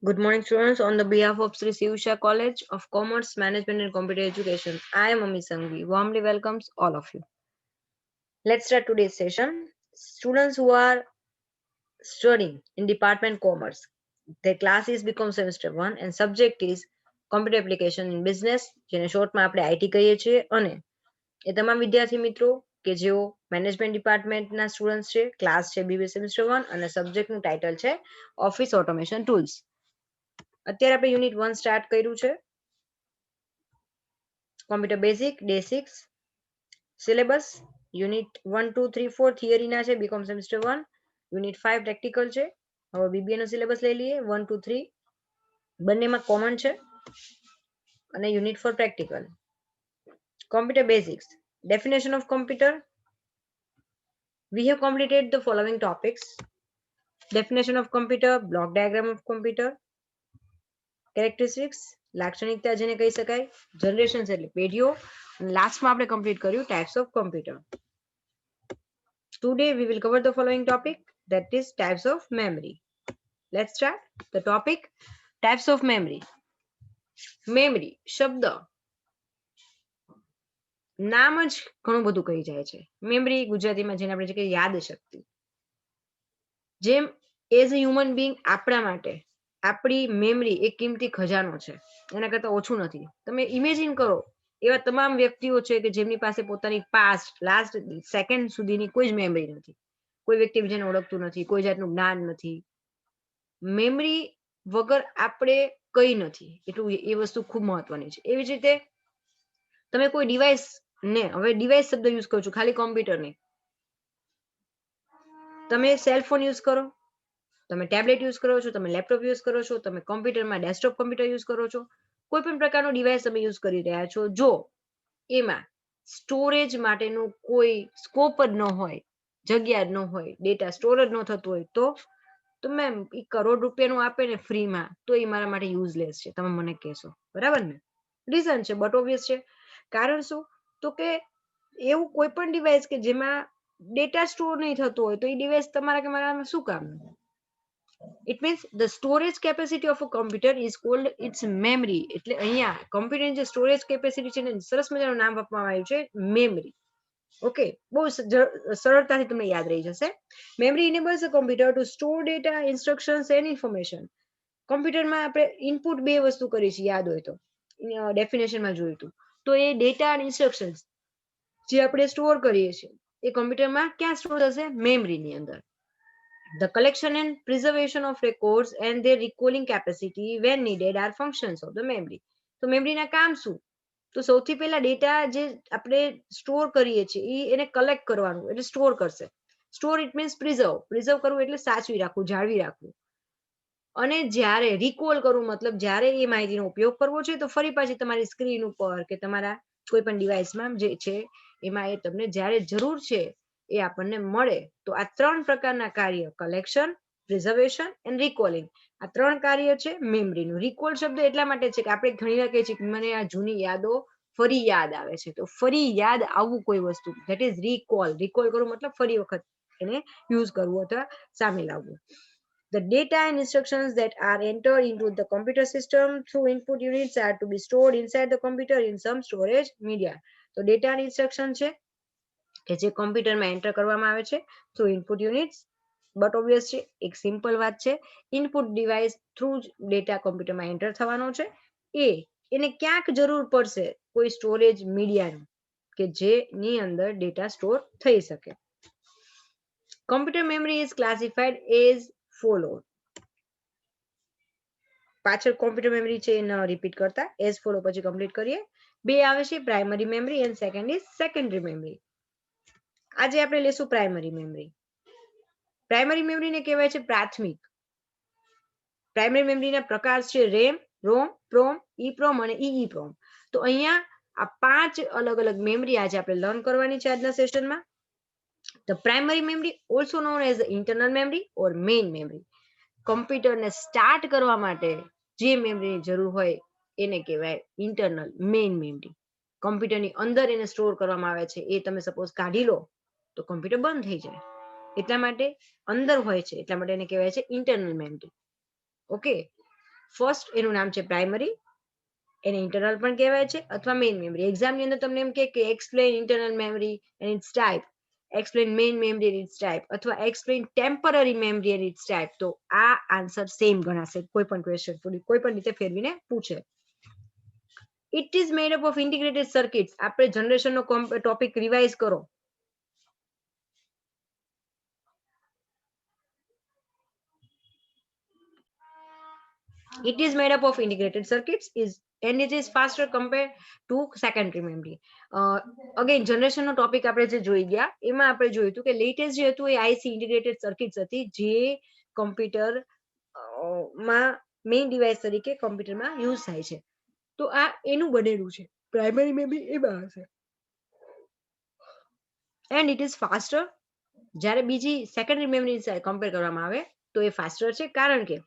Good morning, students. On the behalf of Sri Siusha College of Commerce, Management and Computer Education, I am Ami Sangvi. Warmly welcomes all of you. Let's start today's session. Students who are studying in Department Commerce, their class is become semester 1 and subject is Computer Application in Business, જેને શોર્ટમાં આપણે IT કહીએ છીએ અને એ તમામ વિદ્યાર્થી મિત્રો કે જેઓ મેનેજમેન્ટ ડિપાર્ટમેન્ટના સ્ટુડન્ટ્સ છે, ક્લાસ છે BBA સેમેસ્ટર 1 અને સબ્જેક્ટનું ટાઇટલ છે ઓફિસ ઓટોમેશન ટૂલ્સ. અત્યારે આપણે યુનિટ 1 સ્ટાર્ટ કર્યું છે. Computer basic day 6 syllabus unit 1 2 3 4 થિયરીના છે બીકોમ સેમેસ્ટર 1 યુનિટ 5 પ્રેક્ટિકલ છે. હવે બીબીએ નો સિલેબસ લઈ લઈએ 1 2 3 બંનેમાં કોમન છે અને unit 4 practical. Computer basics definition of computer. We have completed the following topics: definition of computer, block diagram of computer, characteristics લાક્ષણિકતા જેને કહી શકાય, જનરેશન્સ એટલે પેઢીઓ, અને લાસ્ટમાં આપણે કમ્પ્લીટ કર્યું types of computer. Today we will cover the following topic, that is types of memory. Let's start the topic types of memory. Memory શબ્દ નામ જ ઘણું બધું કહી જાય છે. મેમરી ગુજરાતીમાં જેને આપણે કહીએ યાદ શક્તિ. જેમ એઝ અ હ્યુમન બીંગ આપણા માટે આપણી મેમરી એક કિંમતી ખજાનો છે, એના કરતા ઓછું નથી. તમે ઇમેજિન કરો એવા તમામ વ્યક્તિઓ છે કે જેમની પાસે પોતાની પાસ્ટ લાસ્ટ સેકન્ડ સુધીની કોઈ જ મેમરી નથી. કોઈ વ્યક્તિ બીજાને ઓળખતું નથી, કોઈ જાતનું જ્ઞાન નથી. મેમરી વગર આપણે કઈ નથી, એટલું એ વસ્તુ ખૂબ મહત્વની છે. એવી જ રીતે તમે કોઈ ડિવાઇસ ને, હવે ડિવાઇસ શબ્દ યુઝ કરું છું, ખાલી કોમ્પ્યુટર નહીં, તમે સેલફોન યુઝ કરો, તમે ટેબ્લેટ યુઝ કરો છો, તમે લેપટોપ યુઝ કરો છો, તમે કોમ્પ્યુટરમાં ડેસ્કટોપ કોમ્પ્યુટર યુઝ કરો છો, કોઈ પણ પ્રકારનો ડિવાઇસ તમે યુઝ કરી રહ્યા છો, જો એમાં સ્ટોરેજ માટેનું કોઈ સ્કોપ જ ન હોય, જગ્યા જ ન હોય, ડેટા સ્ટોર જ ન થતો હોય, તો મેમ એ કરોડ રૂપિયાનું આપે ને ફ્રીમાં તો એ મારા માટે યુઝલેસ છે, તમે મને કહેશો, બરાબર ને? રીઝન છે બટ ઓબ્વિયસ છે. કારણ શું? તો કે એવું કોઈ પણ ડિવાઇસ કે જેમાં ડેટા સ્ટોર નહીં થતો હોય તો એ ડિવાઇસ તમારા કે મારામાં શું કામનું? It means the storage capacity of a computer is called its memory. એટલે અહીંયા કમ્પ્યુટરની જે સ્ટોરેજ કેપેસિટી છે ને સરસ મજાનું નામ આપવામાં આવ્યું છે મેમરી. ઓકે, બહુ સરળતાથી તમને યાદ રહી જશે. Memory enables a computer to store data, instructions and information. કમ્પ્યુટરમાં આપણે ઇનપુટ બે વસ્તુ કરી છે, યાદ હોય તો ડેફિનેશનમાં જોયું હતું. તો એ ડેટા અને ઇન્સ્ટ્રક્શન્સ જે આપણે સ્ટોર કરીએ છીએ એ કમ્પ્યુટરમાં ક્યાં સ્ટોર થશે? મેમરીની અંદર. The collection and preservation of records and their recalling capacity when needed are functions of the memory. તો મેમરીના કામ શું? તો સૌથી પહેલા ડેટા જે આપણે સ્ટોર કરીએ છીએ એને કલેક્ટ કરવાનું, એટલે સ્ટોર કરશે. સ્ટોર ઇટ મીન્સ પ્રિઝર્વ કરવું એટલે સાચવી રાખવું, જાળવી રાખવું. અને જ્યારે રિકોલ કરવું મતલબ જ્યારે એ માહિતીનો ઉપયોગ કરવો છે તો ફરી પાછી તમારી સ્ક્રીન ઉપર કે તમારા કોઈ પણ ડિવાઇસમાં જે છે એમાં એ તમને જ્યારે જરૂર છે એ આપણને મળે. તો આ ત્રણ પ્રકારના કાર્ય, કલેક્શન, પ્રિઝર્વેશન એન્ડ રિકોલિંગ, આ ત્રણ કાર્ય છે મેમરીનું. રિકોલ શબ્દ એટલા માટે છે કે આપણે ઘણી વાર કહીએ છીએ કે મને આ જૂની યાદો ફરી યાદ આવે છે, તો ફરી યાદ આવવું કોઈ વસ્તુ, ધેટ ઇઝ રિકોલ. રિકોલ કરવું મતલબ ફરી વખત એને યુઝ કરવું અથવા સામે લાવવું. The data and instructions that are entered into the computer system through input units are to be stored inside the computer in some storage media. તો ડેટા અને ઇન્સ્ટ્રક્શન છે કે જે કોમ્પ્યુટરમાં એન્ટર કરવામાં આવે છે through input units. But obvious છે, એક સિમ્પલ વાત છે, ઇનપુટ ડિવાઇસ થ્રુ ડેટા કોમ્પ્યુટરમાં એન્ટર થવાનો છે. એને ક્યાંક જરૂર પડશે કોઈ સ્ટોરેજ મીડિયાનું કે જેની અંદર ડેટા સ્ટોર થઈ શકે. Computer memory is classified as follows. પાછળ કોમ્પ્યુટર મેમરી છે ન રિપીટ કરતા, એઝ ફોલો પછી કમ્પ્લીટ કરીએ. બે આવે છે, primary memory and second is secondary memory. આજે આપણે લેશું પ્રાઇમરી મેમરી. પ્રાઇમરી મેમરીને કહેવાય છે પ્રાથમિક. પ્રાઇમરી મેમરીના પ્રકાર છે રેમ, રોમ, પ્રોમ, ઈપ્રોમ અને ઈઈપ્રોમ. તો અહીંયા આ 5 અલગ અલગ મેમરી આજે આપણે લર્ન કરવાની છે આજના સેશનમાં. The primary memory also known as the internal memory or main memory. કમ્પ્યુટરને સ્ટાર્ટ કરવા માટે જે મેમરીની જરૂર હોય એને કહેવાય ઇન્ટરનલ મેઇન મેમરી. કમ્પ્યુટરની અંદર એને સ્ટોર કરવામાં આવે છે, એ તમે સપોઝ કાઢી લો તો કમ્પ્યુટર બંધ થઈ જાય, એટલા માટે અંદર હોય છે, એટલા માટે એને કહેવાય છે ઇન્ટરનલ મેમરી. ઓકે, ફર્સ્ટ એનું નામ છે પ્રાઇમરી, એને ઇન્ટરનલ પણ કહેવાય છે અથવા મેઇન મેમરી. એક્ઝામ ની અંદર તમને એમ કે explain internal memory and its type, explain main memory and its type અથવા explain temporary memory and its type. તો આ આન્સર સેમ ગણાશે કોઈ પણ ક્વેશ્ચન કોઈ પણ રીતે ફેરવીને પૂછે. It is made up of integrated circuits. આપણે જનરેશન નો ટોપિક રિવાઇઝ કરો. It is made up of integrated circuits and it is faster compared to secondary memory. Again generation no topic આપણે જે જોઈ ગયા એમાં આપણે જોયું હતું કે લેટેસ્ટ જે હતું એ આઈસી ઇન્ટિગ્રેટેડ સર્કિટ્સ હતી જે કમ્પ્યુટર માં મેઇન ડિવાઇસ તરીકે કમ્પ્યુટરમાં યુઝ થાય છે. તો આ એનું બનેલું છે. પ્રાઇમરી મેમરી એમાં હશે એન્ડ ઇટ ઇઝ ફાસ્ટર. જ્યારે બીજી સેકન્ડરી મેમરી કમ્પેર કરવામાં આવે તો એ ફાસ્ટર છે કારણ કે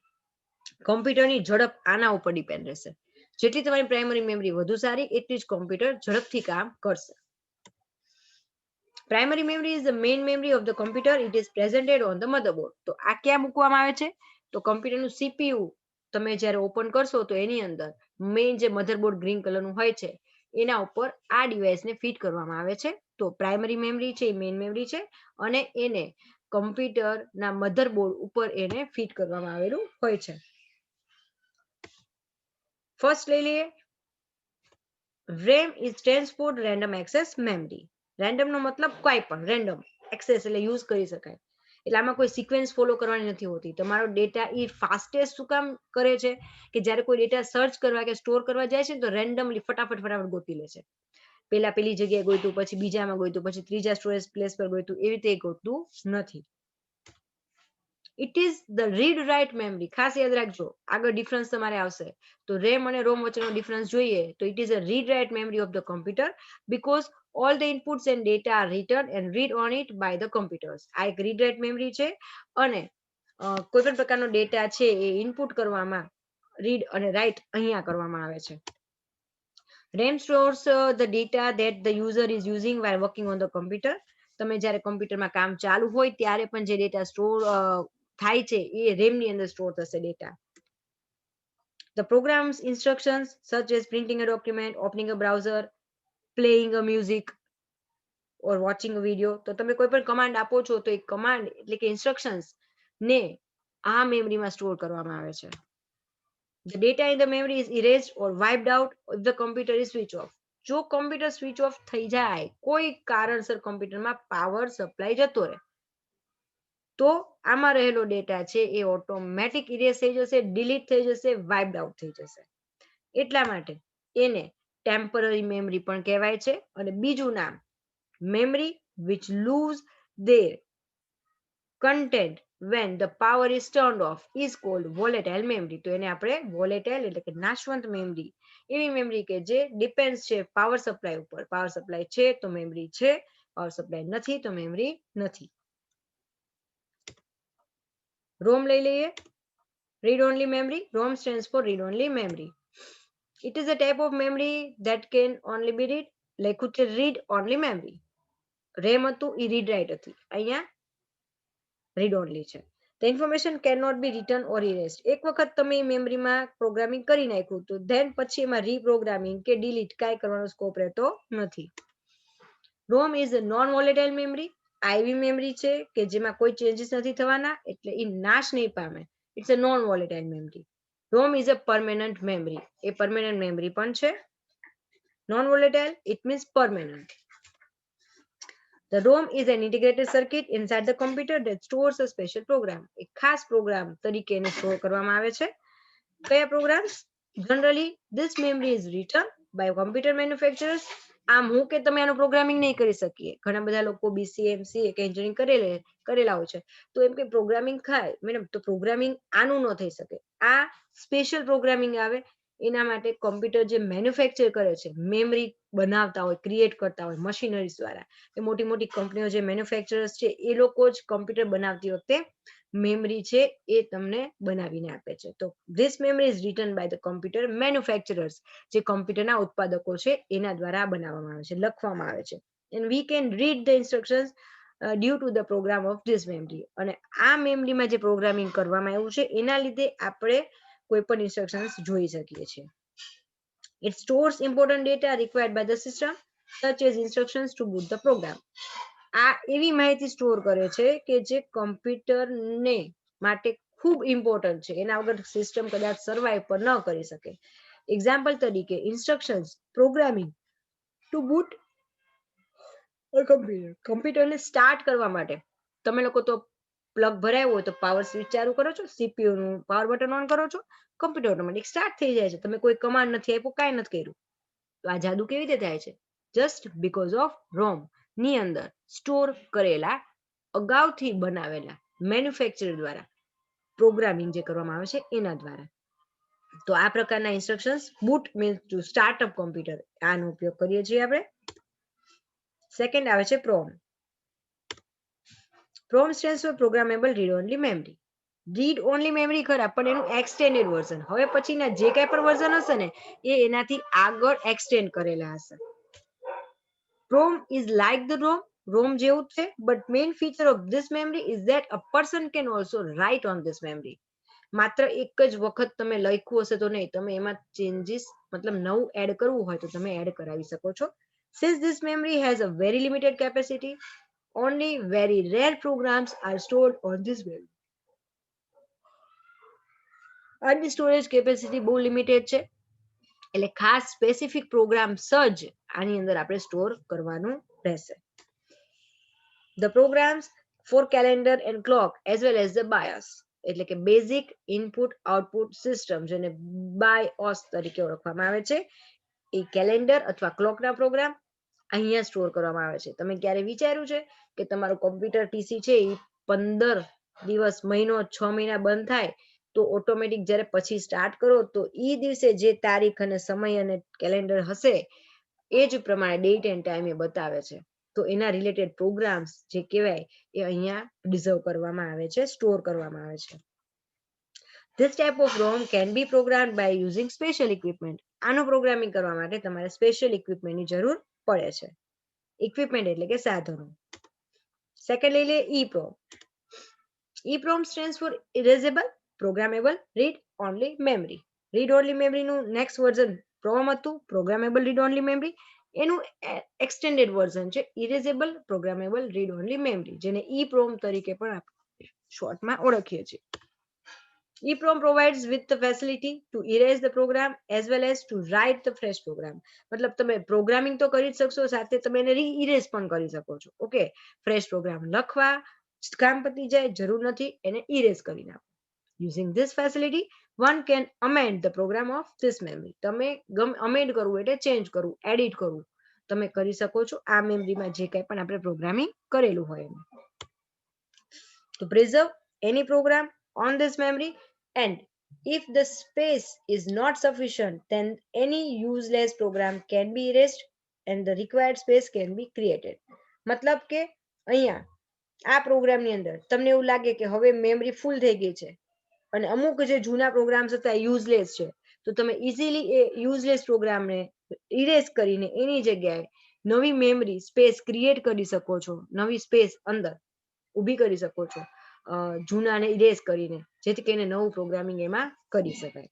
કમ્પ્યુટરની ઝડપ આના ઉપર ડિપેન્ડ રહેશે. જેટલી તમારી પ્રાઇમરી મેમરી વધુ સારી એટલી જ કમ્પ્યુટર ઝડપથી કામ કરશે. Primary memory is the main memory of the computer. It is presented on the motherboard. તો આ ક્યાં મૂકવામાં આવે છે? તો કમ્પ્યુટરનું સીપીયુ તમે જ્યારે ઓપન કરશો તો એની અંદર મેઇન જે મધરબોર્ડ ગ્રીન કલરનું હોય છે એના ઉપર આ ડિવાઇસને ફિટ કરવામાં આવે છે. તો પ્રાઇમરી મેમરી છે એ મેઇન મેમરી છે અને એને કમ્પ્યુટરના મધરબોર્ડ ઉપર એને ફિટ કરવામાં આવેલું હોય છે. ફર્સ્ટ લઈ લઈએ. RAM is stands for random access memory. Random નો મતલબ કોઈ પણ રેન્ડમ એક્સેસ એટલે યુઝ કરી શકાય. એટલે આમાં કોઈ સિક્વન્સ ફોલો કરવાની નથી હોતી. તમારો ડેટા એ ફાસ્ટેસ્ટ શું કામ કરે છે કે જ્યારે કોઈ ડેટા સર્ચ કરવા કે સ્ટોર કરવા જાય છે તો રેન્ડમલી ફટાફટ ગોતી લે છે. પેલી જગ્યાએ ગોતું, પછી બીજામાં ગોતું, પછી ત્રીજા સ્ટોરેજ પ્લેસ પર ગોતું, એવી રીતે ગોતતું નથી. It is the read write memory. ખાસ યાદ રાખજો આગળ ડિફરન્સ તમારે આવશે. તો રેમ અને રોમ વચ્ચેનો ડિફરન્સ જોઈએ તો it is a read write memory of the computer because all the inputs and data are written and read on it by the computers. આ એક રીડ રાઇટ મેમરી છે અને કોઈ પણ પ્રકારનો ડેટા છે એ ઇનપુટ કરવામાં રીડ અને રાઇટ અહીંયા કરવામાં આવે છે. RAM stores the data that the user is using while working on the computer. તમે જ્યારે કમ્પ્યુટરમાં કામ ચાલુ હોય ત્યારે પણ જે ડેટા સ્ટોર થાય છે એ રેમ ની અંદર સ્ટોર થશે data. The program's instructions such as printing a document, opening a browser, playing a music or watching a video. તો તમે કોઈ પણ કમાન્ડ આપો છો તો એ કમાન્ડ એટલે કે ઇન્સ્ટ્રક્શન્સ ને આ મેમરીમાં સ્ટોર કરવામાં આવે છે. The data in the memory is erased or wiped out if the computer is switched off. જો કમ્પ્યુટર સ્વિચ ઓફ થઈ જાય, કોઈ કારણસર કમ્પ્યુટરમાં પાવર સપ્લાય જતો રહે તો આમાં રહેલો ડેટા છે એ ઓટોમેટિક ઇરેઝ થઈ જશે, ડિલીટ થઈ જશે, વાઇપ્ડ આઉટ થઈ જશે. એટલા માટે એને ટેમ્પરરી મેમરી પણ કહેવાય છે. અને બીજું નામ memory which lose their content when the power is turned off is called volatile memory. તો એને આપણે volatile એટલે કે નાશવંત મેમરી, એવી મેમરી કે જે ડિપેન્ડ્સ છે પાવર સપ્લાય ઉપર. પાવર સપ્લાય છે તો મેમરી છે, પાવર સપ્લાય નથી તો મેમરી નથી. ROM લઈ લઈએ. Read only memory. ROM stands for read only memory. It is a type of memory that can only be read. લખ્યું છે read only memory. રેમ હતું એ રીડ રાઇટ હતી, અહીંયા રીડ ઓનલી છે. The information cannot be written or erased. એક વખત તમે મેમરીમાં પ્રોગ્રામિંગ કરી નાખ્યું તો ધેન પછી એમાં રીપ્રોગ્રામિંગ કે ડિલીટ કાંઈ કરવાનો સ્કોપ રહેતો નથી. ROM is a non volatile memory. આ એવી મેમરી છે કે જેમાં કોઈ ચેન્જીસ નથી થવાના એટલે એ નાશ નહીં પામે. It's a non volatile memory. ROM is a permanent memory. એ પરમેનન્ટ મેમરી પણ છે. Non volatile it means permanent. The ROM is an integrated circuit inside the computer that stores a special program. એક ખાસ programme તરીકે એને store કરવામાં આવે છે. કયા programs? Generally this memory is written by computer manufacturers. આમ હું કે તમે આનું પ્રોગ્રામિંગ નહીં કરી શકીએ. ઘણા બધા લોકો BCA MCA કે એન્જિનિયરિંગ કરેલા હોય છે તો એમ કે પ્રોગ્રામિંગ થાય મેડમ તો પ્રોગ્રામિંગ આનું ન થઈ શકે. આ સ્પેશિયલ પ્રોગ્રામિંગ આવે એના માટે કમ્પ્યુટર જે મેન્યુફેક્ચર કરે છે, મેમરી બનાવતા હોય, ક્રિએટ કરતા હોય મશીનરીઝ દ્વારા, એ મોટી મોટી કંપનીઓ જે મેન્યુફેક્ચરર્સ છે એ લોકો જ કમ્પ્યુટર બનાવતી વખતે મેમરી છે એ તમને બનાવીને આપે છે. તો this memory is written by the computer manufacturers. જે કમ્પ્યુટરના ઉત્પાદકો છે એના દ્વારા બનાવવામાં આવે છે, લખવામાં આવે છે. And we can read the instructions due to the program of this memory. અને આ મેમરીમાં જે પ્રોગ્રામિંગ કરવામાં આવ્યું છે એના લીધે આપણે કોઈ પણ ઇન્સ્ટ્રક્શન્સ જોઈ શકીએ છીએ. It stores important data required by the system such as instructions to boot the program. આ એવી માહિતી સ્ટોર કરે છે કે જે કમ્પ્યુટરને માટે ખૂબ ઇમ્પોર્ટન્ટ છે, એના વગર સિસ્ટમ કદાચ સર્વાઈવ પણ ન કરી શકે. એક્ઝામ્પલ તરીકે ઇન્સ્ટ્રક્શન્સ પ્રોગ્રામિંગ ટુ બૂટ કમ્પ્યુટરને સ્ટાર્ટ કરવા માટે તમે લોકો તો પ્લગ ભરાયો હોય તો પાવર સ્વિચ ચાલુ કરો છો, સીપીયુ નું પાવર બટન ઓન કરો છો, કમ્પ્યુટર ઓટોમેટિક સ્ટાર્ટ થઈ જાય છે. તમે કોઈ કમાન્ડ નથી આપ્યો, કાંઈ નથી કર્યું. તો આ જાદુ કેવી રીતે થાય છે? જસ્ટ બીકોઝ ઓફ રોમ ની અંદર સ્ટોર કરેલા અગાઉથી બનાવેલા મેન્યુફેક્ચર દ્વારા પ્રોગ્રામિંગ જે કરવામાં આવે છે એના દ્વારા. તો આ પ્રકારના instructions boot means to start up computer, આનો ઉપયોગ કરીએ છીએ આપણે. સેકન્ડ આવે છે PROM. PROM stands for programmable read only memory. Read only memory ખરા, પણ એનું એક્સટેન્ડેડ વર્ઝન, હવે પછીના જે કાંઈ પણ વર્ઝન હશે ને એ એનાથી આગળ એક્સટેન્ડ કરેલા હશે. PROM is like the ROM જેવું છે, but main feature of this memory is that a person can also write on this memory. માત્ર એક જ વખત તમે લખ્યું હશે તો નહીં, તમે એમાં ચેન્જીસ મતલબ નવું એડ કરવું હોય તો તમે એડ કરાવી શકો છો. Since this memory has a very limited capacity, only very rare programs are stored on this memory. આની સ્ટોરેજ કેપેસિટી બહુ લિમિટેડ છે, એટલે ખાસ સ્પેસિફિક પ્રોગ્રામ્સ જ આની અંદર આપણે સ્ટોર કરવાનું રહેશે. The programs for calendar and clock as well as the BIOS, એટલે કે બેઝિક ઇનપુટ આઉટપુટ સિસ્ટમ, જેને BIOS તરીકે ઓળખવામાં આવે છે, એ કેલેન્ડર અથવા ક્લોકના પ્રોગ્રામ અહીંયા સ્ટોર કરવામાં આવે છે. તમે ક્યારે વિચાર્યું છે કે તમારું કોમ્પ્યુટર પીસી છે એ 15 દિવસ, મહિનો, 6 મહિના બંધ થાય તો ઓટોમેટિક જ્યારે પછી સ્ટાર્ટ કરો તો એ દિવસે જે તારીખ અને સમય અને કેલેન્ડર હશે એ જ પ્રમાણે ડેટ એન્ડ ટાઈમ એ બતાવે છે. તો એના રિલેટેડ પ્રોગ્રામ્સ જે કહેવાય એ અહીંયા રિઝર્વ કરવામાં આવે છે, સ્ટોર કરવામાં આવે છે. This type of ROM can be programmed by using special equipment. આનું પ્રોગ્રામિંગ કરવા માટે તમારે સ્પેશિયલ ઇક્વિપમેન્ટની જરૂર પડે છે. ઇક્વિપમેન્ટ એટલે કે સાધનો. સેકન્ડ લઈ લે EEPROM. EEPROM stands for Erasable Programmable Read Only Memory. Read only મેમરીનું નેક્સ્ટ વર્ઝન પ્રોમ હતું, પ્રોગ્રામેબલ રીડ ઓનલી મેમરી. એનું એક્સટેન્ડેડ વર્ઝન છે erasable programmable read only memory, જેને EEPROM તરીકે પણ આપણે શોર્ટમાં ઓળખીએ છીએ. EEPROM provides with the facility to erase the program as well as to write the fresh program. મતલબ તમે પ્રોગ્રામિંગ તો કરી જ શકશો, સાથે તમે એને રીઇરેઝ પણ કરી શકો છો. ઓકે, ફ્રેશ પ્રોગ્રામ લખવા કામ પતી જાય, જરૂર નથી, એને ઇરેઝ કરી નાખો. Using this facility, one can amend the program of this memory. તમે અમેન્ડ કરવું એટલે ચેન્જ કરવું, એડિટ કરવું તમે કરી શકો છો આ મેમરીમાં જે કંઈ પણ આપણે પ્રોગ્રામિંગ કરેલું હોય એમાં. To preserve any program on this memory, and if the space is not sufficient, then any useless program can be erased and the required space can be created. મતલબ કે અહીંયા આ પ્રોગ્રામની અંદર તમને એવું લાગે કે હવે મેમરી ફૂલ થઈ ગઈ છે અને અમુક જે જૂના પ્રોગ્રામ્સ હતા યુઝલેસ છે, તો તમે ઇઝીલી એ યુઝલેસ પ્રોગ્રામને ઇરેઝ કરીને એની જગ્યાએ નવી મેમરી સ્પેસ ક્રિએટ કરી શકો છો, નવી સ્પેસ અંદર ઊભી કરી શકો છો જૂનાને ઇરેઝ કરીને, જેથી કરીને નવું પ્રોગ્રામિંગ એમાં કરી શકાય.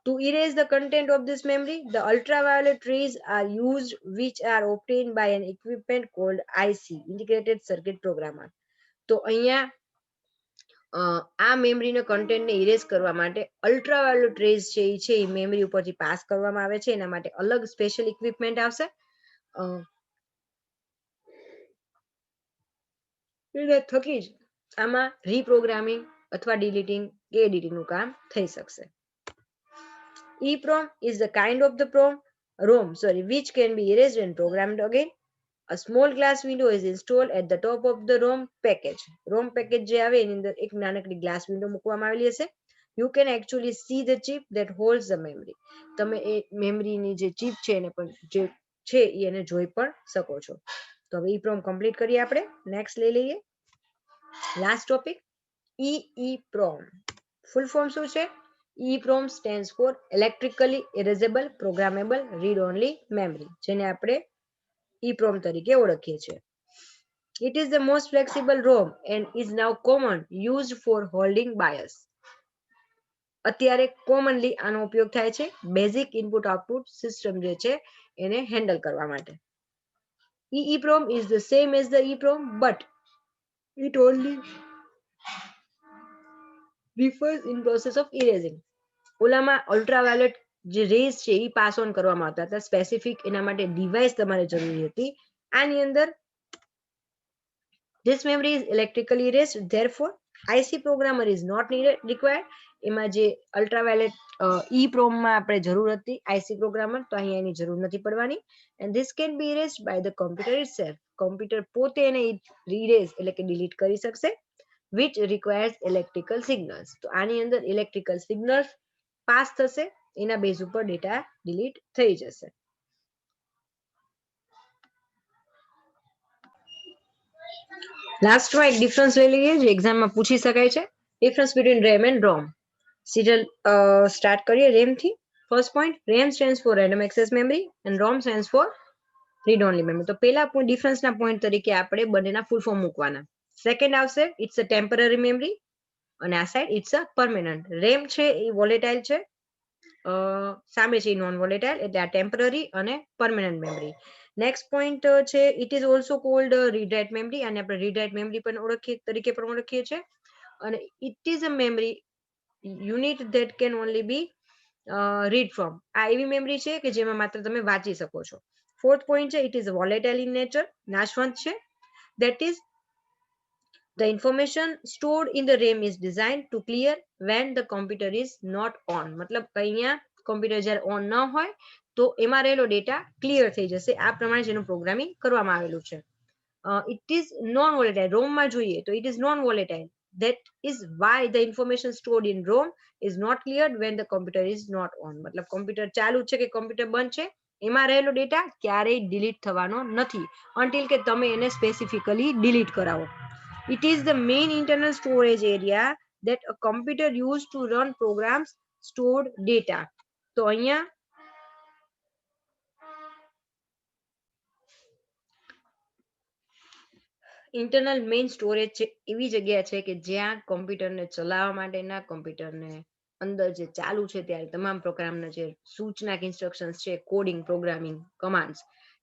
To erase the content of this memory, the ultraviolet rays are used, which are obtained by an equipment called IC, Integrated Circuit Programmer. તો અહીંયા આ મેમરીના કન્ટેન્ટને ઇરેઝ કરવા માટે અલ્ટ્રાવાયોલેટ રેઝ છે એ મેમરી ઉપરથી પાસ કરવામાં આવે છે. એના માટે અલગ સ્પેશિયલ ઇક્વિપમેન્ટ આવશે. એના થકી જ આમાં રીપ્રોગ્રામિંગ અથવા ડિલીટિંગ કે એડિટિંગનું કામ થઈ શકશે. EEPROM is the kind of the ROM which can be erased and programmed again. A small glass window is installed at the top of the ROM package. ROM package જે આવે એની અંદર એક નાનકડી ગ્લાસ વિન્ડો મૂકવામાં આવેલી હશે. You can actually see the chip that holds the memory. તમે એ મેમરીની જે ચિપ છે એને પણ જે છે એને જોઈ પણ શકો છો. તો હવે EEPROM કમ્પ્લીટ કરીએ આપણે. નેક્સ્ટ લઈ લઈએ last topic EEPROM. Full form શું છે? EEPROM stands for Electrically Erasable Programmable Read Only Memory, જેને આપણે EEPROM તરીકે ઓળખીએ છીએ. It is the most flexible ROM and is now common used for holding BIOS. અત્યારે કોમનલી આનો ઉપયોગ થાય છે બેઝિક ઇનપુટ આઉટપુટ સિસ્ટમ જે છે એને હેન્ડલ કરવા માટે. EEPROM is the same as the EEPROM, but it only refers in process of erasing. ઓલામાં અલ્ટ્રાવાયોલેટ જે રેઝ છે એ પાસ ઓન કરવામાં આવતા હતા, સ્પેસિફિક એના માટે ડિવાઇસ તમારે જરૂરી હતી. આની અંદર this memory is electrically erased, therefore IC programmer is not needed required. એમાં જે અલ્ટ્રાવાયોલેટ EEPROM માં આપણે જરૂર હતી IC programmer, તો અહીંયા એની જરૂર નથી પડવાની. and this can be erased by the computer itself. Computer પોતે એને erase એટલે કે ડિલીટ કરી શકશે, which requires electrical signals. તો આની અંદર electrical signals પાસ થશે, એના બેઝ ઉપર ડેટા ડિલીટ થઈ જશે. લાસ્ટમાં એક ડિફરન્સ લઈ લઈએ જે એક્ઝામમાં પૂછી શકાય છે. Difference between RAM and ROM. Serial start કરીએ રેમ થી. First point, RAM stands for random access memory and ROM stands for read only memory. તો પહેલા ડિફરન્સના પોઈન્ટ તરીકે આપણે બંનેના ફૂલ ફોર્મ મૂકવાના. સેકન્ડ આવશે ઇટ્સ અ ટેમ્પરરી મેમરી અને આ side it's a permanent. RAM છે એ વોલેટાઇલ છે, સામે છે નોન વોલેટાઇલ, એટલે આ ટેમ્પરરી અને પરમેનન્ટ મેમરી. નેક્સ્ટ પોઈન્ટ છે it is also cold read write memory, અને આપણે રીડ રાઇટ મેમરી પણ તરીકે પણ ઓળખીએ છીએ. અને it is a memory unit that can only be read from. આ એવી મેમરી છે કે જેમાં માત્ર તમે વાંચી શકો છો. ફોર્થ પોઈન્ટ છે it is volatile in nature, નાશવંત છે. That is the information stored in the RAM is designed to clear when the computer is not on. મતલબ અહીંયા કોમ્પ્યુટર જ્યારે ઓન ન હોય તો એમાં રહેલો ડેટા ક્લિયર થઈ જશે. આ પ્રમાણે જેનું પ્રોગ્રામિંગ કરવામાં આવેલું છે. It is non volatile. રોમમાં જોઈએ તો it is non volatile. that is why the information stored in ROM is not cleared when the computer is not on. મતલબ કોમ્પ્યુટર ચાલુ છે કે કોમ્પ્યુટર બંધ છે એમાં રહેલો ડેટા ક્યારેય ડિલીટ થવાનો નથી until કે તમે એને સ્પેસિફિકલી ડિલીટ કરાવો. It is the main internal storage area that a computer used to run programs stored data. તો અહીંયા ઇન્ટરનલ મેઇન સ્ટોરેજ છે એવી જગ્યા છે કે જ્યાં કોમ્પ્યુટરને ચલાવવા માટેના કોમ્પ્યુટરને અંદર જે ચાલુ છે ત્યારે તમામ પ્રોગ્રામના જે સૂચના ઇન્સ્ટ્રક્શન્સ છે, કોડિંગ, પ્રોગ્રામિંગ, કમાન્ડ્સ,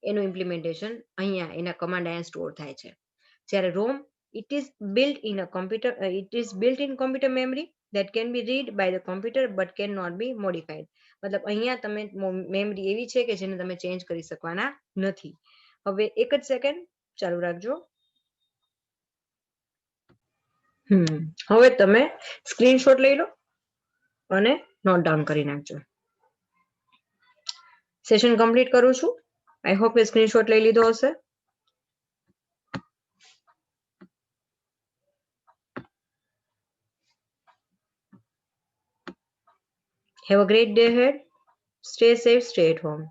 એનું ઇમ્પ્લિમેન્ટેશન અહીંયા એના કમાન્ડ અહીંયા સ્ટોર થાય છે. જ્યારે રોમ it is built in a computer it is built in computer memory that can be read by the computer but cannot be modified. મતલબ અહીંયા તમે મેમરી એવી છે કે જેને તમે ચેન્જ કરી શકવાના નથી. હવે એક જ સેકન્ડ ચાલુ રાખજો. હવે તમે સ્ક્રીનશોટ લઈ લો અને નોટ ડાઉન કરી નાખજો. સેશન કમ્પ્લીટ કરું છું. આઈ હોપ એ સ્ક્રીનશોટ લઈ લીધો હશે. Have a great day ahead. Stay safe, stay at home.